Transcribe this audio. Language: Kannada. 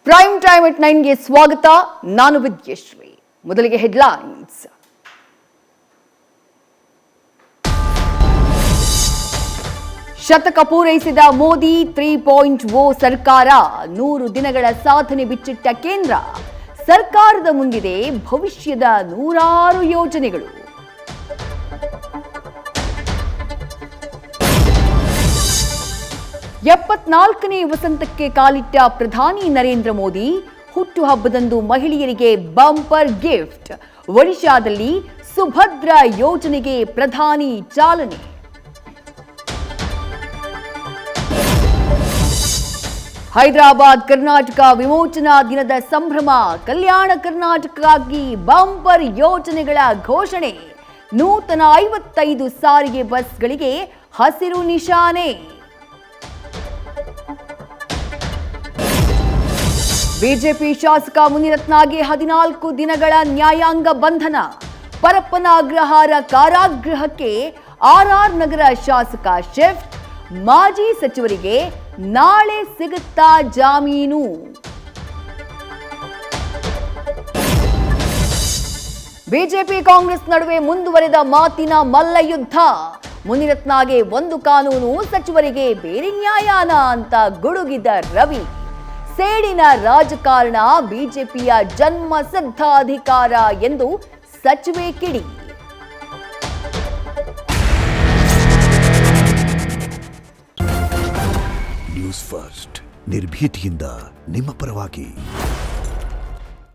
ಪ್ರೈಮ್ ಟೈಮ್ at 9ಗೆ ಸ್ವಾಗತ. ನಾನು ವಿದ್ಯಶ್ರೀ. ಮೊದಲಿಗೆ ಹೆಡ್ಲೈನ್ಸ್. ಶತಕ ಪೂರೈಸಿದ ಮೋದಿ 3.0 ಸರ್ಕಾರ. 100 ದಿನಗಳ ಸಾಧನೆ ಬಿಚ್ಚಿಟ್ಟ ಕೇಂದ್ರ ಸರ್ಕಾರದ ಮುಂದಿದೆ ಭವಿಷ್ಯದ 100 ಯೋಜನೆಗಳು. ಎಪ್ಪತ್ನಾಲ್ಕನೇ ವಸಂತಕ್ಕೆ ಕಾಲಿಟ್ಟ ಪ್ರಧಾನಿ ನರೇಂದ್ರ ಮೋದಿ ಹುಟ್ಟುಹಬ್ಬದಂದು ಮಹಿಳೆಯರಿಗೆ ಬಂಪರ್ ಗಿಫ್ಟ್. ಒಡಿಶಾದಲ್ಲಿ ಸುಭದ್ರ ಯೋಜನೆಗೆ ಪ್ರಧಾನಿ ಚಾಲನೆ. ಹೈದರಾಬಾದ್ ಕರ್ನಾಟಕ ವಿಮೋಚನಾ ದಿನದ ಸಂಭ್ರಮ. ಕಲ್ಯಾಣ ಕರ್ನಾಟಕಕ್ಕಾಗಿ ಬಂಪರ್ ಯೋಜನೆಗಳ ಘೋಷಣೆ. ನೂತನ 55 ಸಾರಿಗೆ ಬಸ್ಗಳಿಗೆ ಹಸಿರು ನಿಶಾನೆ. ಬಿಜೆಪಿ ಶಾಸಕ ಮುನಿರತ್ನಗೆ 14 ದಿನಗಳ ನ್ಯಾಯಾಂಗ ಬಂಧನ. ಪರಪ್ಪನ ಅಗ್ರಹಾರ ಕಾರಾಗೃಹಕ್ಕೆ ಆರ್ಆರ್ ನಗರ ಶಾಸಕ ಶಿಫ್ಟ್. ಮಾಜಿ ಸಚಿವರಿಗೆ ನಾಳೆ ಸಿಗುತ್ತಾ ಜಾಮೀನು? ಬಿಜೆಪಿ ಕಾಂಗ್ರೆಸ್ ನಡುವೆ ಮುಂದುವರೆದ ಮಾತಿನ ಮಲ್ಲಯುದ್ಧ. ಮುನಿರತ್ನಗೆ ಒಂದು ಕಾನೂನು, ಸಚಿವರಿಗೆ ಬೇರೆ ನ್ಯಾಯಾನ ಅಂತ ಗುಡುಗಿದ ರವಿ. ಸೇಡಿನ ರಾಜಕಾರಣ ಬಿಜೆಪಿಯ ಜನ್ಮಸಿದ್ಧ ಅಧಿಕಾರ ಎಂದು ಸಚಿವೆ ಕಿಡಿ. ನ್ಯೂಸ್ ಫಸ್ಟ್ ನಿರ್ಭೀತಿಯಿಂದ ನಿಮ್ಮ ಪರವಾಗಿ.